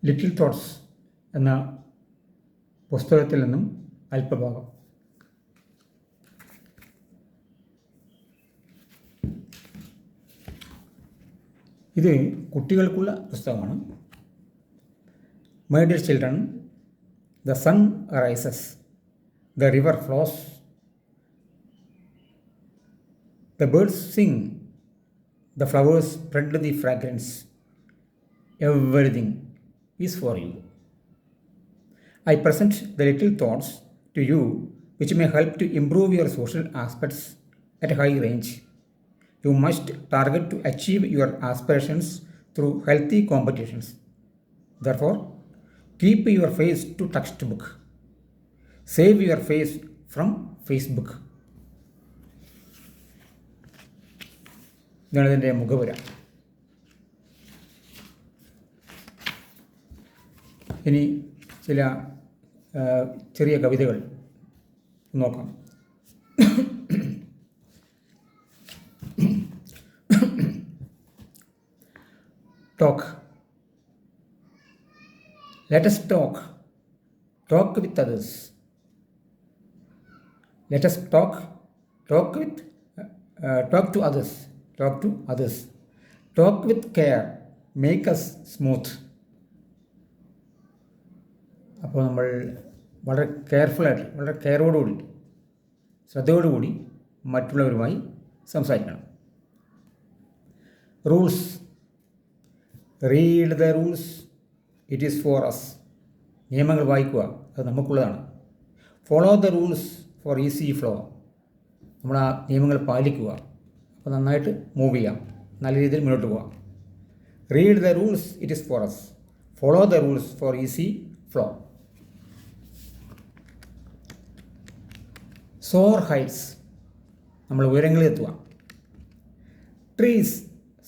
Little thoughts എന്ന പുസ്തകത്തിൽ നിന്നും അല്പഭാഗം. ഇത് കുട്ടികൾക്കുള്ള പുസ്തകമാണ്. My dear children, the sun rises, the river flows, the birds sing, the flowers spread the fragrance, everything is for you. I present the little thoughts to you which may help to improve your social aspects at a high range. You must target to achieve your aspirations through healthy competitions. Therefore, keep your face to textbook. Save your face from Facebook. ഇതാണ് ഇതിൻ്റെ മുഖവുര. ഇനി ചില ചെറിയ കവിതകൾ നോക്കാം. Talk. Let us talk with others. Let us talk to others. Talk with care, make us smooth. അപ്പോൾ നമ്മൾ വളരെ കെയർഫുള്ളായിട്ട്, വളരെ കെയറോടുകൂടി, ശ്രദ്ധയോടുകൂടി മറ്റുള്ളവരുമായി സംസാരിക്കണം. Rules. Read the rules, it is for us. നിയമങ്ങൾ വായിക്കുക, അത് നമുക്കുള്ളതാണ്. Follow the rules for easy flow. നമ്മൾ ആ നിയമങ്ങൾ പാലിക്കുക, അപ്പോൾ നന്നായിട്ട് മൂവ് ചെയ്യാം, നല്ല രീതിയിൽ മുന്നോട്ട് പോകാം. Read the rules, it is for us. Follow the rules for easy flow. Soar heights, നമ്മൾ ഉയരങ്ങളിൽ എത്തുക. Trees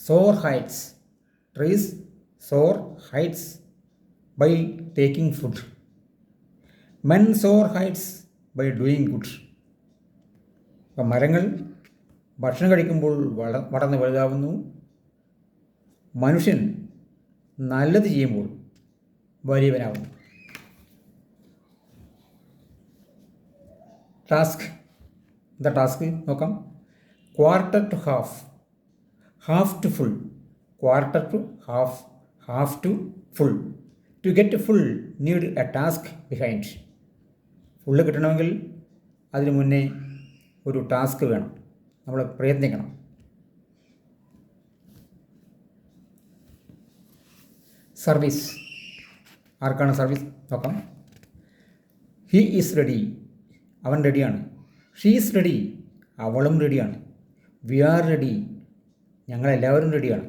soar heights by taking food. Men soar heights by doing good. അപ്പം മരങ്ങൾ ഭക്ഷണം കഴിക്കുമ്പോൾ വളർന്ന് വലുതാവുന്നു. മനുഷ്യൻ നല്ലത് ചെയ്യുമ്പോൾ വലിയവനാവുന്നു. ടാസ്ക്. എന്താ ടാസ്ക് നോക്കാം. Quarter to half, half to full. Quarter to half, half to full. To get full need a task behind. Full കിട്ടണമെങ്കിൽ അതിന് മുന്നേ ഒരു ടാസ്ക് വേണം, നമ്മൾ പ്രയത്നിക്കണം. സർവീസ്. ആർക്കാണ് സർവീസ് നോക്കാം. ഹി ഈസ് റെഡി, അവൻ റെഡിയാണ്. ഷീ ഈസ് റെഡി, അവളും റെഡിയാണ്. വി ആർ റെഡി, ഞങ്ങളെല്ലാവരും റെഡിയാണ്.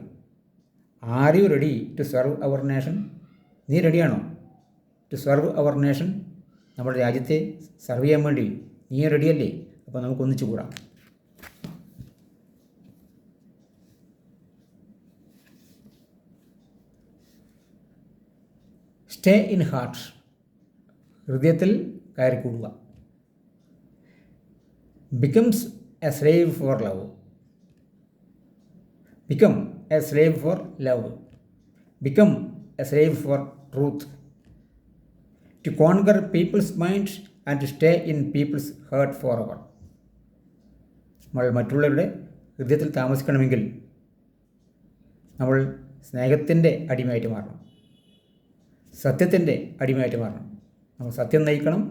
Are you ready to serve our nation? നീ റെഡിയാണോ? ടു സെർവ് അവർ നേഷൻ, നമ്മുടെ രാജ്യത്തെ സെർവ് ചെയ്യാൻ വേണ്ടി നീ റെഡിയല്ലേ? അപ്പോൾ നമുക്ക് ഒന്നിച്ചു കൂടാം. സ്റ്റേ ഇൻ ഹാർട്ട്, ഹൃദയത്തിൽ കയറിക്കൂടുക. Becomes a slave for love. Become a slave for love. Become a slave for truth. To conquer people's mind and to stay in people's heart forever. നമ്മൾ മറ്റുള്ളവരുടെ ഹൃദയത്തിൽ താമസിക്കണമെങ്കിൽ നമ്മൾ സ്നേഹത്തിൻ്റെ അടിമയായിട്ട് മാറണം, സത്യത്തിൻ്റെ അടിമയായിട്ട് മാറണം. നമ്മൾ സത്യം നയിക്കണം,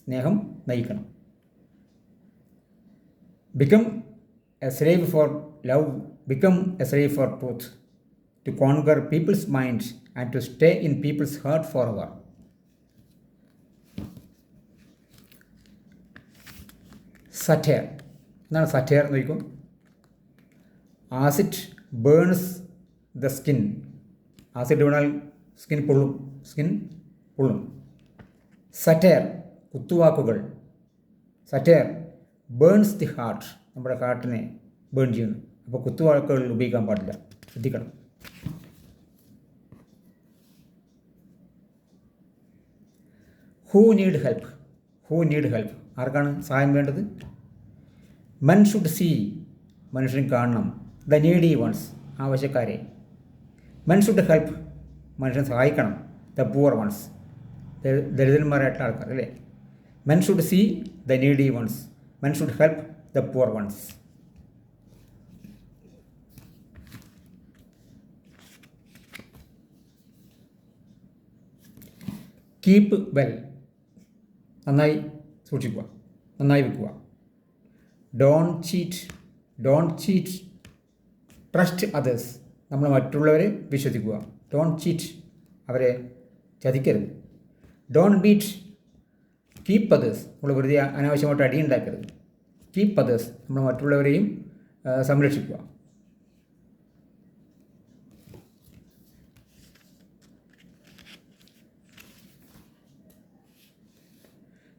സ്നേഹം നയിക്കണം. Become a slave for love, become a slave for truth, to conquer people's minds and to stay in people's heart forever. Satire. എന്താണ് satire എന്ന് ചോദിക്കും. Acid burns the skin. Acid വീണാൽ സ്കിൻ പൊള്ളും. satire കുത്തുവാക്കുകൾ. satire ബേൺസ് ദി ഹാർട്ട്, നമ്മുടെ ഹാർട്ടിനെ burn ചെയ്യുന്നു. അപ്പോൾ കുത്തുവാക്കുകൾ ഉപയോഗിക്കാൻ പാടില്ല, ശ്രദ്ധിക്കണം. ഹൂ നീഡ് ഹെൽപ്പ്, ആർക്കാണ് സഹായം വേണ്ടത്? മെൻ ഷുഡ് സീ, മനുഷ്യൻ കാണണം. ദ നീഡി വൺസ്, ആവശ്യക്കാരെ. മെൻ ഷുഡ് ഹെൽപ്പ്, മനുഷ്യൻ സഹായിക്കണം. ദ പൂവർ വൺസ്, ദരിദ്രന്മാരായിട്ടുള്ള ആൾക്കാർ അല്ലേ. Men should see the needy ones, men should help the poor ones. Keep well, നന്നായി സൂക്ഷിക്കുക, നന്നായി വെക്കുക. ഡോണ്ട് ചീറ്റ്, ട്രസ്റ്റ് അതേഴ്സ്, നമ്മൾ മറ്റുള്ളവരെ വിശ്വസിക്കുക. ഡോണ്ട് ചീറ്റ്, അവരെ ചതിക്കരുത്. ഡോണ്ട് ബീറ്റ്, കീപ്പ് അതേഴ്സ്, നമ്മൾ വെറുതെ അനാവശ്യമായിട്ട് അടിയുണ്ടാക്കരുത്. കീപ്പ് അതേഴ്സ്, നമ്മൾ മറ്റുള്ളവരെയും സംരക്ഷിക്കുക.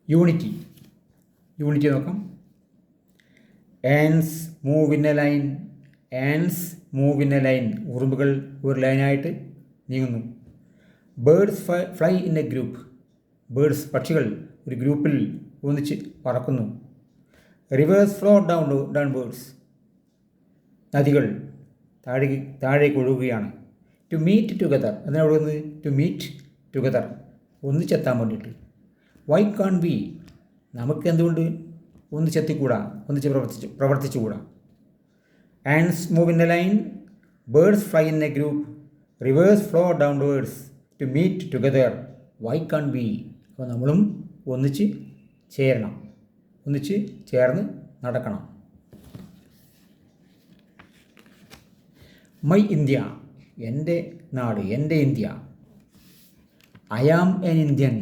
യൂണിറ്റി നോക്കാം. Ans move in a line, ഉറുമ്പുകൾ ഒരു ലൈനായിട്ട് നീങ്ങുന്നു. Birds fly in a group, പക്ഷികൾ ഒരു ഗ്രൂപ്പിൽ ഒന്നിച്ച് പറക്കുന്നു. റിവേഴ്സ് ഫ്ലോ ഡൗൺവേർഡ്സ്, നദികൾ താഴേക്ക് ഒഴുകുകയാണ്. ടു മീറ്റ് ടുഗദർ, അതിനാണ് ഒഴുകുന്നത്. ടു മീറ്റ് ടുഗദർ, ഒന്നിച്ചെത്താൻ വേണ്ടിയിട്ട്. വൈ കാൺ ബി, നമുക്ക് എന്തുകൊണ്ട് ഒന്നിച്ചെത്തിക്കൂടാ, ഒന്നിച്ച് പ്രവർത്തിച്ചുകൂടാ. Ants move in a line, birds fly in a group, rivers flow downwards, to meet together, why can't be. അപ്പോൾ നമ്മളും ഒന്നിച്ച് ചേരണം, ഒന്നിച്ച് ചേർന്ന് നടക്കണം. മൈ ഇന്ത്യ, എൻ്റെ നാട്, എൻ്റെ India. I am an Indian,